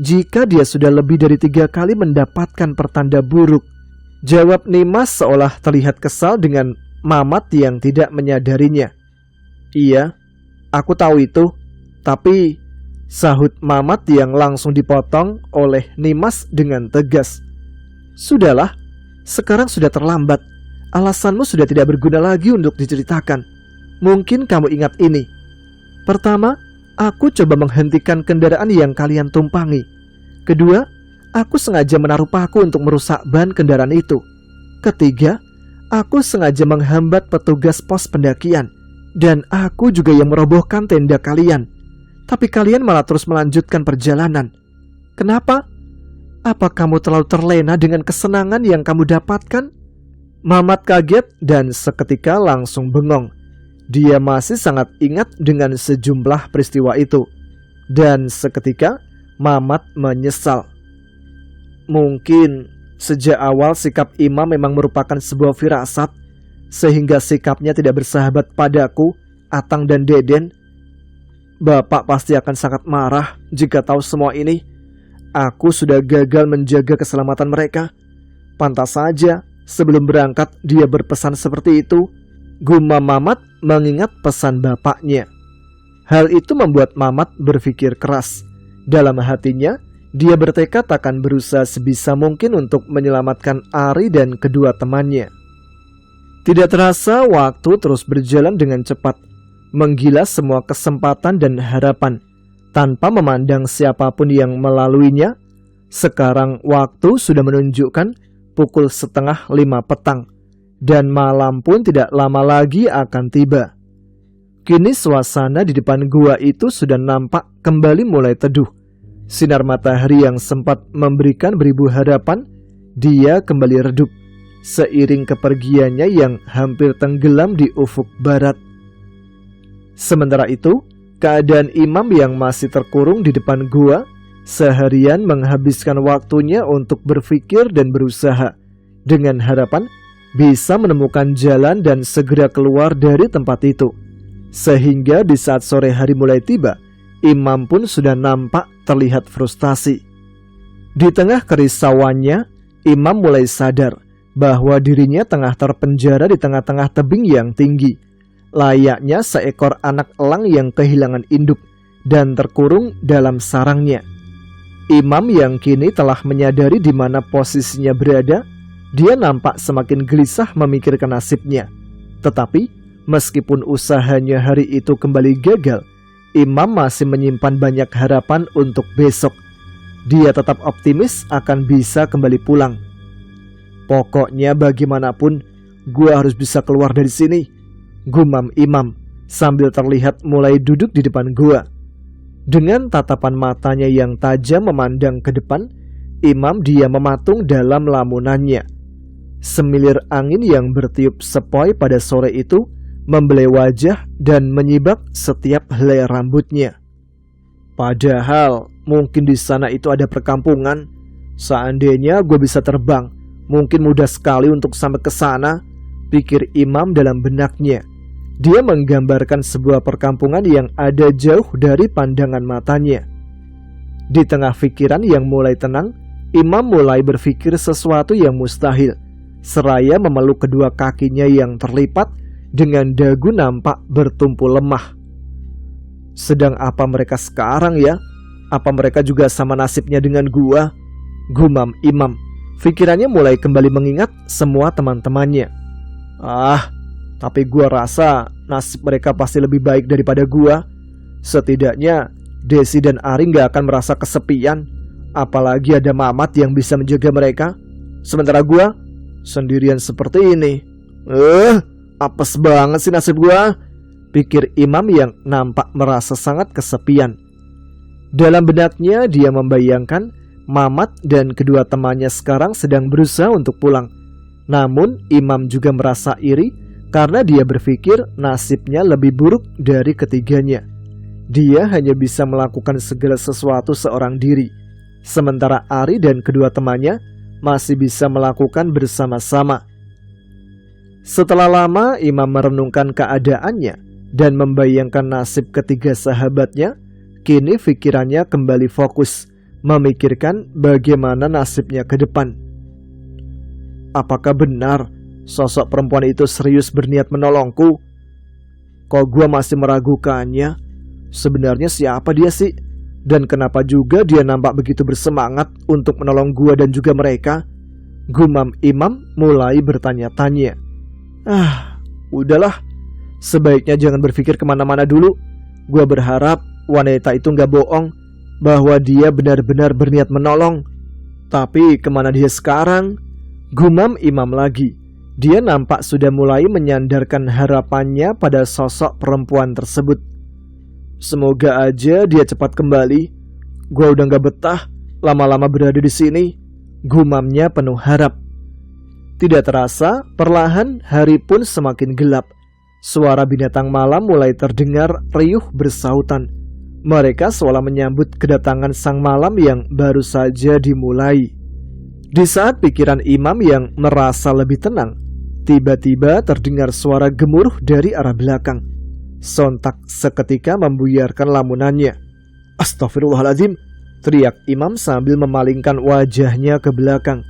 Speaker 1: jika dia sudah lebih dari 3 kali mendapatkan pertanda buruk," jawab Nimas seolah terlihat kesal dengan Mamat yang tidak menyadarinya. "Iya, aku tahu itu, tapi," sahut Mamat yang langsung dipotong oleh Nimas dengan tegas. "Sudahlah, sekarang sudah terlambat. Alasanmu sudah tidak berguna lagi untuk diceritakan. Mungkin kamu ingat ini. Pertama, aku coba menghentikan kendaraan yang kalian tumpangi. Kedua, aku sengaja menaruh paku untuk merusak ban kendaraan itu. Ketiga, aku sengaja menghambat petugas pos pendakian. Dan aku juga yang merobohkan tenda kalian. Tapi kalian malah terus melanjutkan perjalanan. Kenapa? Apa kamu terlalu terlena dengan kesenangan yang kamu dapatkan? Mamat kaget dan seketika langsung bengong. Dia masih sangat ingat dengan sejumlah peristiwa itu. Dan seketika Mamat menyesal. Mungkin sejak awal sikap Imam memang merupakan sebuah firasat, sehingga sikapnya tidak bersahabat padaku, Atang dan Deden. Bapak pasti akan sangat marah jika tahu semua ini. Aku sudah gagal menjaga keselamatan mereka. Pantas saja sebelum berangkat dia berpesan seperti itu, gumam Mamat mengingat pesan bapaknya. Hal itu membuat Mamat berpikir keras. Dalam hatinya, dia bertekad akan berusaha sebisa mungkin untuk menyelamatkan Ari dan kedua temannya. Tidak terasa waktu terus berjalan dengan cepat, menggilas semua kesempatan dan harapan, tanpa memandang siapapun yang melaluinya. Sekarang waktu sudah menunjukkan pukul 4:30 petang, dan malam pun tidak lama lagi akan tiba. Kini suasana di depan gua itu sudah nampak kembali mulai teduh. Sinar matahari yang sempat memberikan beribu harapan, dia kembali redup, seiring kepergiannya yang hampir tenggelam di ufuk barat. Sementara itu, keadaan Imam yang masih terkurung di depan gua seharian menghabiskan waktunya untuk berpikir dan berusaha, dengan harapan bisa menemukan jalan dan segera keluar dari tempat itu. Sehingga di saat sore hari mulai tiba, Imam pun sudah nampak terlihat frustasi. Di tengah kerisauannya, Imam mulai sadar bahwa dirinya tengah terpenjara di tengah-tengah tebing yang tinggi, layaknya seekor anak elang yang kehilangan induk dan terkurung dalam sarangnya. Imam yang kini telah menyadari di mana posisinya berada, dia nampak semakin gelisah memikirkan nasibnya. Tetapi, meskipun usahanya hari itu kembali gagal, Imam masih menyimpan banyak harapan untuk besok. Dia tetap optimis akan bisa kembali pulang. Pokoknya bagaimanapun, gua harus bisa keluar dari sini, gumam Imam sambil terlihat mulai duduk di depan gua. Dengan tatapan matanya yang tajam memandang ke depan, Imam dia mematung dalam lamunannya. Semilir angin yang bertiup sepoi pada sore itu membelai wajah dan menyibak setiap helai rambutnya. Padahal mungkin di sana itu ada perkampungan. Seandainya gue bisa terbang, mungkin mudah sekali untuk sampai ke sana, pikir Imam dalam benaknya. Dia menggambarkan sebuah perkampungan yang ada jauh dari pandangan matanya. Di tengah pikiran yang mulai tenang, Imam mulai berpikir sesuatu yang mustahil, seraya memeluk kedua kakinya yang terlipat dengan dagu nampak bertumpu lemah. Sedang apa mereka sekarang ya? Apa mereka juga sama nasibnya dengan gua? Gumam Imam. Pikirannya mulai kembali mengingat semua teman-temannya. Tapi gua rasa nasib mereka pasti lebih baik daripada gua. Setidaknya Desi dan Ari gak akan merasa kesepian. Apalagi ada Mamat yang bisa menjaga mereka. Sementara gua sendirian seperti ini. Apes banget sih nasib gua, pikir Imam yang nampak merasa sangat kesepian. Dalam benaknya dia membayangkan Mamat dan kedua temannya sekarang sedang berusaha untuk pulang. Namun Imam juga merasa iri karena dia berpikir nasibnya lebih buruk dari ketiganya. Dia hanya bisa melakukan segala sesuatu seorang diri, sementara Ari dan kedua temannya masih bisa melakukan bersama-sama. Setelah lama Imam merenungkan keadaannya dan membayangkan nasib ketiga sahabatnya, kini pikirannya kembali fokus memikirkan bagaimana nasibnya ke depan. Apakah benar sosok perempuan itu serius berniat menolongku? Kok gua masih meragukannya? Sebenarnya siapa dia sih? Dan kenapa juga dia nampak begitu bersemangat untuk menolong gua dan juga mereka? Gumam Imam mulai bertanya-tanya. Udahlah, sebaiknya jangan berpikir kemana-mana dulu. Gua berharap wanita itu gak bohong bahwa dia benar-benar berniat menolong. Tapi kemana dia sekarang? Gumam Imam lagi. Dia nampak sudah mulai menyandarkan harapannya pada sosok perempuan tersebut. Semoga aja dia cepat kembali. Gua udah gak betah lama-lama berada di sini, gumamnya penuh harap. Tidak terasa, perlahan hari pun semakin gelap. Suara binatang malam mulai terdengar riuh bersautan. Mereka seolah menyambut kedatangan sang malam yang baru saja dimulai. Di saat pikiran Imam yang merasa lebih tenang, tiba-tiba terdengar suara gemuruh dari arah belakang. Sontak seketika membuyarkan lamunannya. Astagfirullahaladzim, teriak Imam sambil memalingkan wajahnya ke belakang.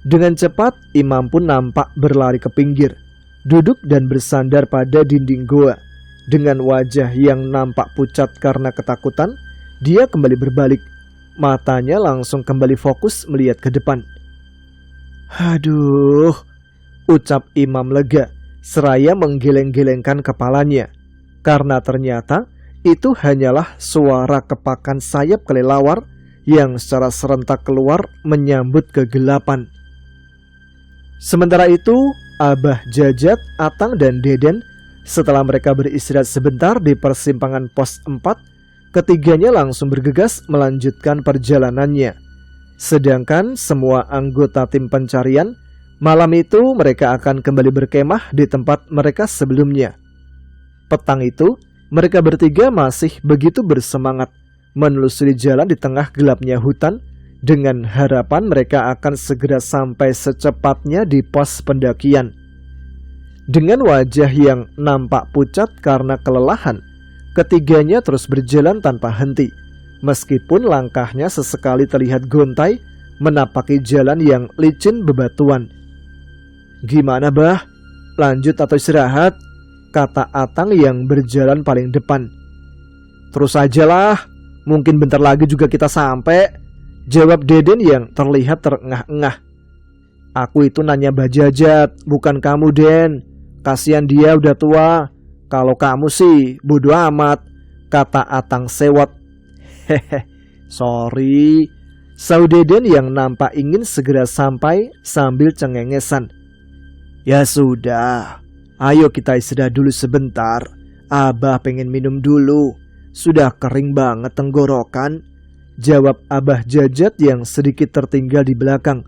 Speaker 1: Dengan cepat, Imam pun nampak berlari ke pinggir, duduk dan bersandar pada dinding goa. Dengan wajah yang nampak pucat karena ketakutan, dia kembali berbalik. Matanya langsung kembali fokus melihat ke depan. Aduh, ucap Imam lega, seraya menggeleng-gelengkan kepalanya. Karena ternyata itu hanyalah suara kepakan sayap kelelawar yang secara serentak keluar menyambut kegelapan. Sementara itu, Abah Jajat, Atang dan Deden setelah mereka beristirahat sebentar di persimpangan pos 4, ketiganya langsung bergegas melanjutkan perjalanannya. Sedangkan semua anggota tim pencarian, malam itu mereka akan kembali berkemah di tempat mereka sebelumnya. Petang itu, mereka bertiga masih begitu bersemangat menelusuri jalan di tengah gelapnya hutan dengan harapan mereka akan segera sampai secepatnya di pos pendakian. Dengan wajah yang nampak pucat karena kelelahan, ketiganya terus berjalan tanpa henti, meskipun langkahnya sesekali terlihat gontai menapaki jalan yang licin bebatuan. Gimana bah? Lanjut atau istirahat? Kata Atang yang berjalan paling depan. Terus ajalah, mungkin bentar lagi juga kita sampai, jawab Deden yang terlihat terengah-engah. Aku itu nanya Mbah Jajat, bukan kamu Den. Kasihan dia udah tua. Kalau kamu sih bodo amat, kata Atang sewot. Hehe, sorry, saud Deden yang nampak ingin segera sampai sambil cengengesan. Ya sudah, ayo kita istirahat dulu sebentar. Abah pengen minum dulu. Sudah kering banget tenggorokan, jawab Abah Jajat yang sedikit tertinggal di belakang.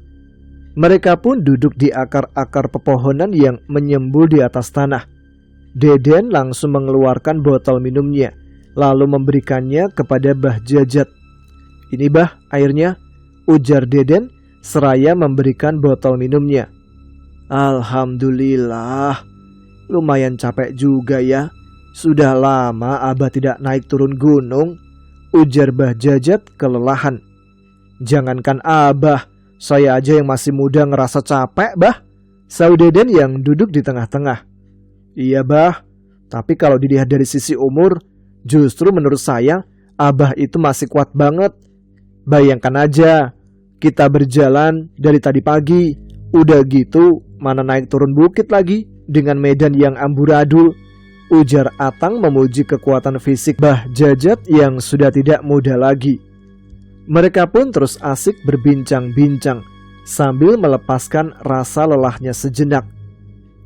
Speaker 1: Mereka pun duduk di akar-akar pepohonan yang menyembul di atas tanah. Deden langsung mengeluarkan botol minumnya, lalu memberikannya kepada Mbah Jajat. Ini bah, airnya, ujar Deden seraya memberikan botol minumnya. Alhamdulillah, lumayan capek juga ya. Sudah lama Abah tidak naik turun gunung, ujar Mbah Jajat kelelahan. Jangankan Abah, saya aja yang masih muda ngerasa capek bah, saud Deden yang duduk di tengah-tengah. Iya bah, tapi kalau dilihat dari sisi umur, justru menurut saya Abah itu masih kuat banget. Bayangkan aja, kita berjalan dari tadi pagi, udah gitu mana naik turun bukit lagi dengan medan yang amburadul, ujar Atang memuji kekuatan fisik Mbah Jajat yang sudah tidak muda lagi. Mereka pun terus asik berbincang-bincang sambil melepaskan rasa lelahnya sejenak.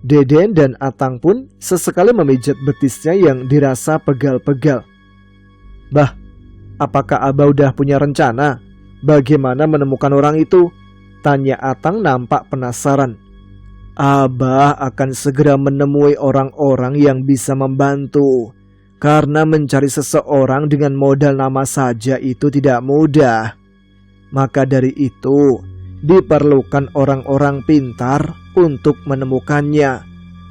Speaker 1: Deden dan Atang pun sesekali memijat betisnya yang dirasa pegal-pegal. Bah, apakah Abah udah punya rencana bagaimana menemukan orang itu? Tanya Atang nampak penasaran. Abah akan segera menemui orang-orang yang bisa membantu. Karena mencari seseorang dengan modal nama saja itu tidak mudah. Maka dari itu, diperlukan orang-orang pintar untuk menemukannya.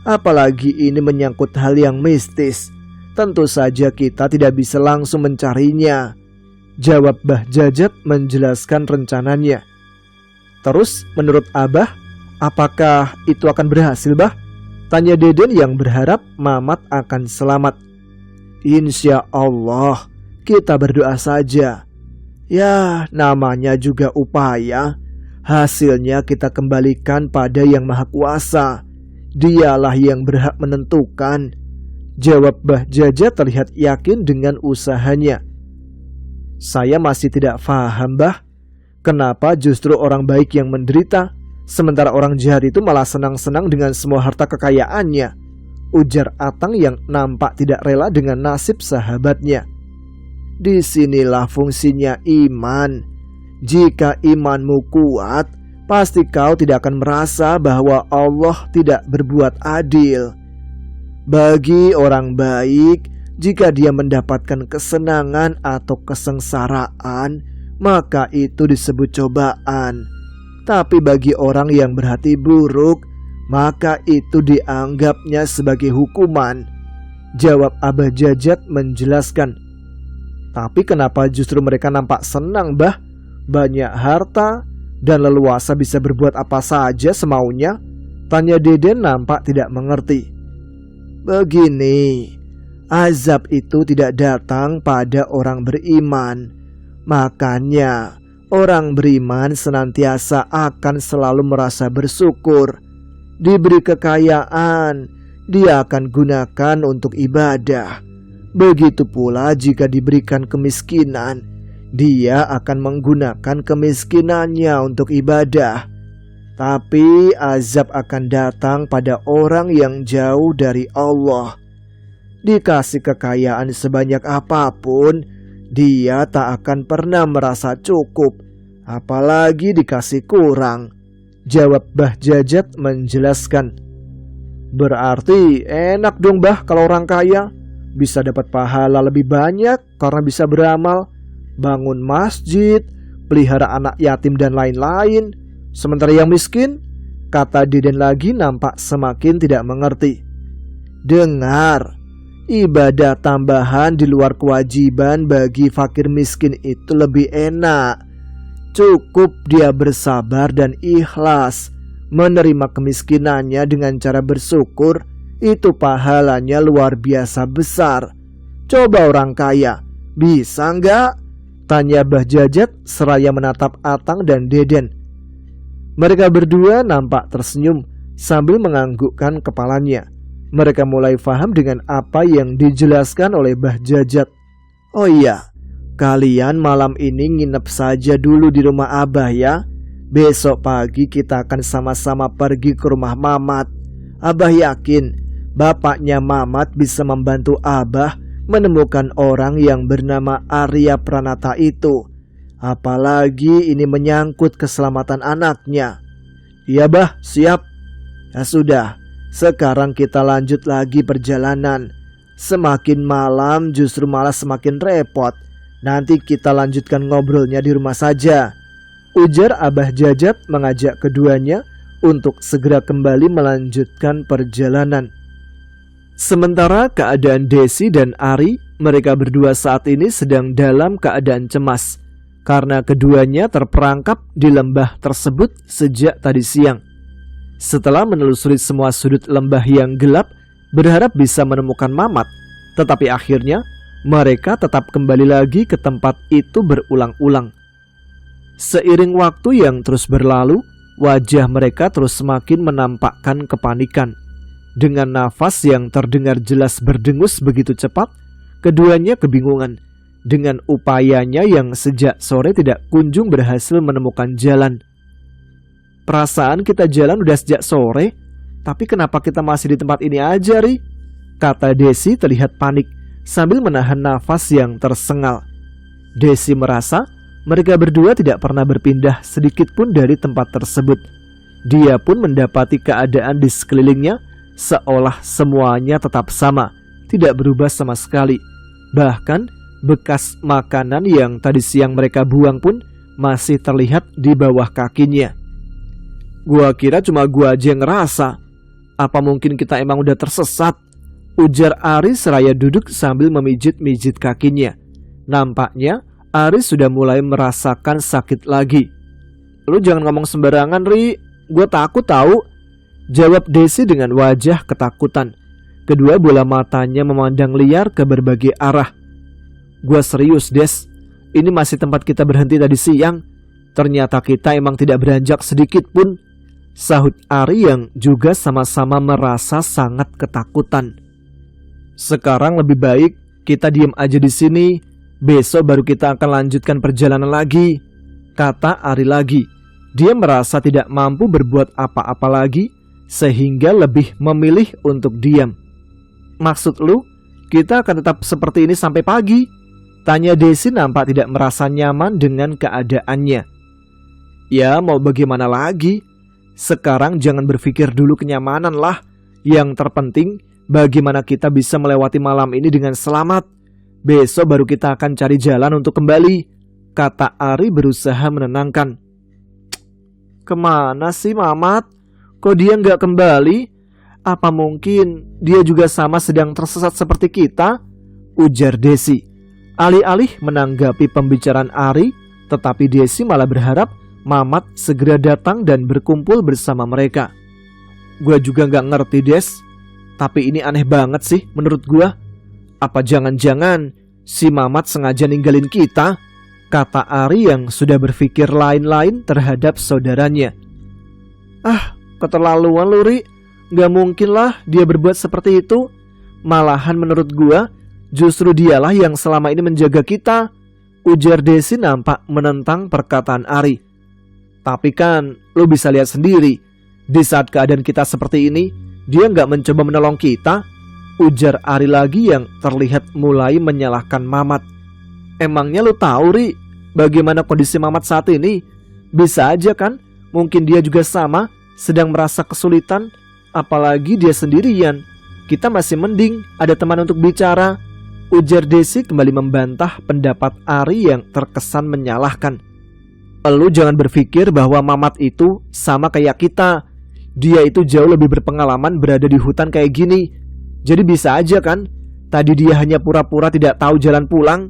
Speaker 1: Apalagi ini menyangkut hal yang mistis. Tentu saja kita tidak bisa langsung mencarinya, jawab Mbah Jajat menjelaskan rencananya. Terus menurut Abah, apakah itu akan berhasil bah? Tanya Deden yang berharap Mamat akan selamat. Insya Allah, kita berdoa saja. Ya, namanya juga upaya. Hasilnya kita kembalikan pada Yang Maha Kuasa. Dialah yang berhak menentukan. Jawab Mbah Jajat terlihat yakin dengan usahanya. Saya masih tidak paham, Mbah. Kenapa justru orang baik yang menderita, sementara orang jahat itu malah senang-senang dengan semua harta kekayaannya, ujar Atang yang nampak tidak rela dengan nasib sahabatnya. Disinilah fungsinya iman. Jika imanmu kuat, pasti kau tidak akan merasa bahwa Allah tidak berbuat adil. Bagi orang baik, jika dia mendapatkan kesenangan atau kesengsaraan, maka itu disebut cobaan. Tapi bagi orang yang berhati buruk, maka itu dianggapnya sebagai hukuman. Jawab Abah Jajat menjelaskan. Tapi kenapa justru mereka nampak senang, Mbah? Banyak harta dan leluasa bisa berbuat apa saja semaunya? Tanya Deden nampak tidak mengerti. Begini, azab itu tidak datang pada orang beriman. Makanya orang beriman senantiasa akan selalu merasa bersyukur. Diberi kekayaan, dia akan gunakan untuk ibadah. Begitu pula jika diberikan kemiskinan, dia akan menggunakan kemiskinannya untuk ibadah. Tapi azab akan datang pada orang yang jauh dari Allah. Dikasih kekayaan sebanyak apapun, dia tak akan pernah merasa cukup, apalagi dikasih kurang. Jawab Mbah Jajat menjelaskan. Berarti enak dong, Mbah, kalau orang kaya bisa dapat pahala lebih banyak karena bisa beramal, bangun masjid, pelihara anak yatim dan lain-lain. Sementara yang miskin, kata Deden lagi nampak semakin tidak mengerti. Dengar, ibadah tambahan di luar kewajiban bagi fakir miskin itu lebih enak. Cukup dia bersabar dan ikhlas menerima kemiskinannya dengan cara bersyukur, itu pahalanya luar biasa besar. Coba orang kaya, bisa nggak? Tanya Mbah Jajat seraya menatap Atang dan Deden. Mereka berdua nampak tersenyum sambil menganggukkan kepalanya. Mereka mulai paham dengan apa yang dijelaskan oleh Mbah Jajat. Oh iya, kalian malam ini nginep saja dulu di rumah Abah ya. Besok pagi kita akan sama-sama pergi ke rumah Mamat. Abah yakin bapaknya Mamat bisa membantu Abah menemukan orang yang bernama Arya Pranata itu. Apalagi ini menyangkut keselamatan anaknya. Iya, Bah, siap. Ya sudah, sekarang kita lanjut lagi perjalanan. Semakin malam justru malah semakin repot. Nanti kita lanjutkan ngobrolnya di rumah saja, ujar Abah Jajat mengajak keduanya untuk segera kembali melanjutkan perjalanan. Sementara keadaan Desi dan Ari, mereka berdua saat ini sedang dalam keadaan cemas karena keduanya terperangkap di lembah tersebut sejak tadi siang. Setelah menelusuri semua sudut lembah yang gelap, berharap bisa menemukan Mamat, tetapi akhirnya mereka tetap kembali lagi ke tempat itu berulang-ulang. Seiring waktu yang terus berlalu, wajah mereka terus semakin menampakkan kepanikan. Dengan nafas yang terdengar jelas berdengus begitu cepat, keduanya kebingungan dengan upayanya yang sejak sore tidak kunjung berhasil menemukan jalan. Perasaan kita jalan udah sejak sore, tapi kenapa kita masih di tempat ini aja, Ri? Kata Desi terlihat panik sambil menahan nafas yang tersengal. Desi merasa mereka berdua tidak pernah berpindah sedikit pun dari tempat tersebut. Dia pun mendapati keadaan di sekelilingnya seolah semuanya tetap sama, tidak berubah sama sekali. Bahkan bekas makanan yang tadi siang mereka buang pun masih terlihat di bawah kakinya. Gua kira cuma gua aja yang ngerasa. Apa mungkin kita emang udah tersesat? Ujar Aris seraya duduk sambil memijit-mijit kakinya. Nampaknya Aris sudah mulai merasakan sakit lagi. Lu jangan ngomong sembarangan, Ri. Gue takut tahu. Jawab Desi dengan wajah ketakutan. Kedua bola matanya memandang liar ke berbagai arah. Gua serius, Des. Ini masih tempat kita berhenti tadi siang. Ternyata kita emang tidak beranjak sedikit pun, sahut Ari yang juga sama-sama merasa sangat ketakutan. Sekarang lebih baik kita diam aja di sini. Besok baru kita akan lanjutkan perjalanan lagi, kata Ari lagi. Dia merasa tidak mampu berbuat apa-apa lagi, sehingga lebih memilih untuk diam. Maksud lu, kita akan tetap seperti ini sampai pagi? Tanya Desi nampak tidak merasa nyaman dengan keadaannya. Ya mau bagaimana lagi? Sekarang jangan berpikir dulu kenyamanan lah. Yang terpenting bagaimana kita bisa melewati malam ini dengan selamat. Besok baru kita akan cari jalan untuk kembali, kata Ari berusaha menenangkan. Kemana sih Mamat? Kok dia nggak kembali? Apa mungkin dia juga sama sedang tersesat seperti kita? Ujar Desi. Alih-alih menanggapi pembicaraan Ari, tetapi Desi malah berharap Mamat segera datang dan berkumpul bersama mereka. Gua juga nggak ngerti Des, tapi ini aneh banget sih menurut gua. Apa jangan-jangan si Mamat sengaja ninggalin kita? Kata Ari yang sudah berpikir lain-lain terhadap saudaranya. Ah, keterlaluan lu Ri. Gak mungkin lah dia berbuat seperti itu. Malahan menurut gua justru dialah yang selama ini menjaga kita, ujar Desi nampak menentang perkataan Ari. Tapi kan lu bisa lihat sendiri, di saat keadaan kita seperti ini, dia gak mencoba menolong kita, ujar Ari lagi yang terlihat mulai menyalahkan Mamat. Emangnya lu tahu Ri, bagaimana kondisi Mamat saat ini? Bisa aja kan, mungkin dia juga sama, sedang merasa kesulitan, apalagi dia sendirian. Kita masih mending ada teman untuk bicara, ujar Desi kembali membantah pendapat Ari yang terkesan menyalahkan. Lu jangan berpikir bahwa Mamat itu sama kayak kita. Dia itu jauh lebih berpengalaman berada di hutan kayak gini. Jadi bisa aja kan, tadi dia hanya pura-pura tidak tahu jalan pulang.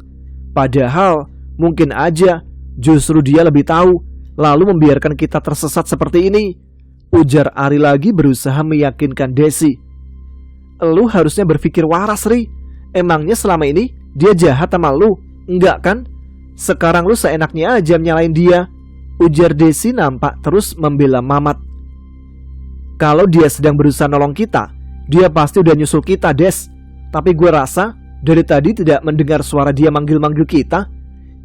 Speaker 1: Padahal mungkin aja justru dia lebih tahu, lalu membiarkan kita tersesat seperti ini, ujar Ari lagi berusaha meyakinkan Desi. Lu harusnya berpikir waras Ri. Emangnya selama ini dia jahat sama lu? Enggak kan? Sekarang lu seenaknya aja nyalain dia, ujar Desi nampak terus membela Mamat. Kalau dia sedang berusaha nolong kita, dia pasti udah nyusul kita Des. Tapi gue rasa dari tadi tidak mendengar suara dia manggil-manggil kita.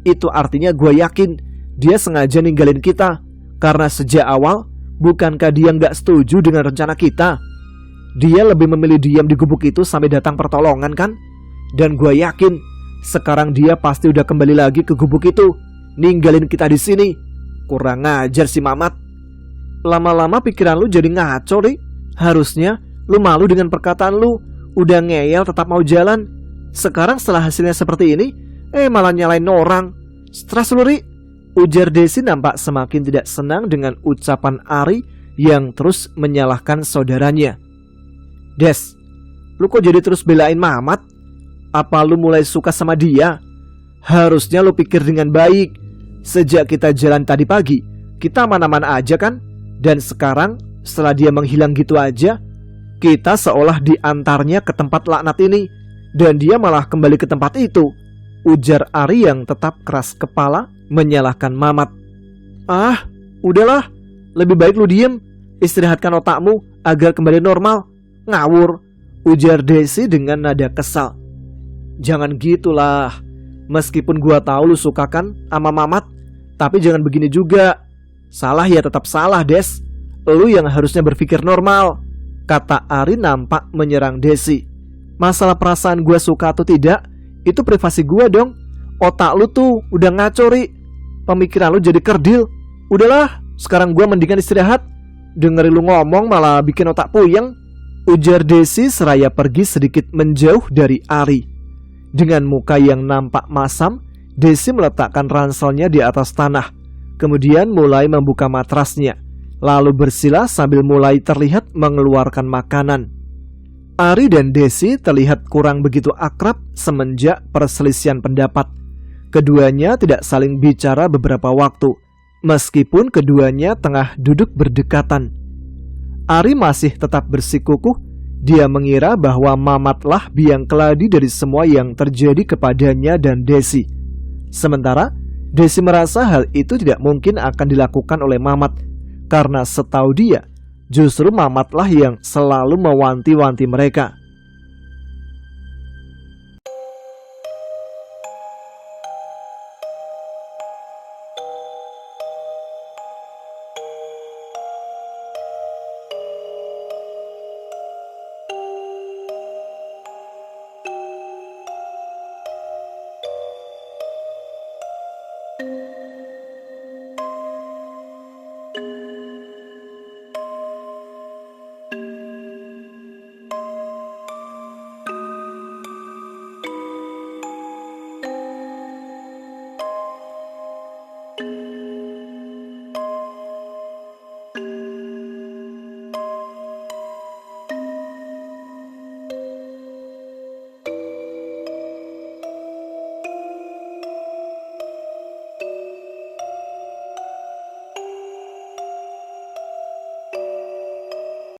Speaker 1: Itu artinya gue yakin dia sengaja ninggalin kita. Karena sejak awal, bukankah dia gak setuju dengan rencana kita? Dia lebih memilih diam di gubuk itu sampai datang pertolongan kan? Dan gue yakin sekarang dia pasti udah kembali lagi ke gubuk itu, ninggalin kita di sini. Kurang ajar si Mamat. Lama-lama pikiran lu jadi ngaco Ri. Harusnya lu malu dengan perkataan lu. Udah ngeyel tetap mau jalan. Sekarang setelah hasilnya seperti ini, malah nyalain orang. Stres lu Ri, ujar Desi nampak semakin tidak senang dengan ucapan Ari yang terus menyalahkan saudaranya. Des, lu kok jadi terus belain Mamat? Apa lu mulai suka sama dia? Harusnya lu pikir dengan baik. Sejak kita jalan tadi pagi, kita aman-aman aja kan? Dan sekarang setelah dia menghilang gitu aja, kita seolah diantarnya ke tempat laknat ini, dan dia malah kembali ke tempat itu, ujar Ari yang tetap keras kepala menyalahkan Mamat. Ah, udahlah, lebih baik lu diem, istirahatkan otakmu agar kembali normal. Ngawur, ujar Desi dengan nada kesal. Jangan gitulah, meskipun gua tahu lu suka kan sama Mamat, tapi jangan begini juga. Salah ya tetap salah Des, lu yang harusnya berpikir normal, kata Ari nampak menyerang Desi. Masalah perasaan gua suka atau tidak, itu privasi gua dong. Otak lu tuh udah ngaco Ri, pemikiran lu jadi kerdil. Udahlah, sekarang gua mendingan istirahat. Dengerin lu ngomong malah bikin otak puyeng, ujar Desi seraya pergi sedikit menjauh dari Ari. Dengan muka yang nampak masam, Desi meletakkan ranselnya di atas tanah. Kemudian mulai membuka matrasnya, lalu bersila sambil mulai terlihat mengeluarkan makanan. Ari dan Desi terlihat kurang begitu akrab semenjak perselisihan pendapat. Keduanya tidak saling bicara beberapa waktu, meskipun keduanya tengah duduk berdekatan. Ari masih tetap bersikukuh. Dia mengira bahwa Mamatlah biang keladi dari semua yang terjadi kepadanya dan Desi. Sementara Desi merasa hal itu tidak mungkin akan dilakukan oleh Mamat, karena setahu dia, justru Mamatlah yang selalu mewanti-wanti mereka.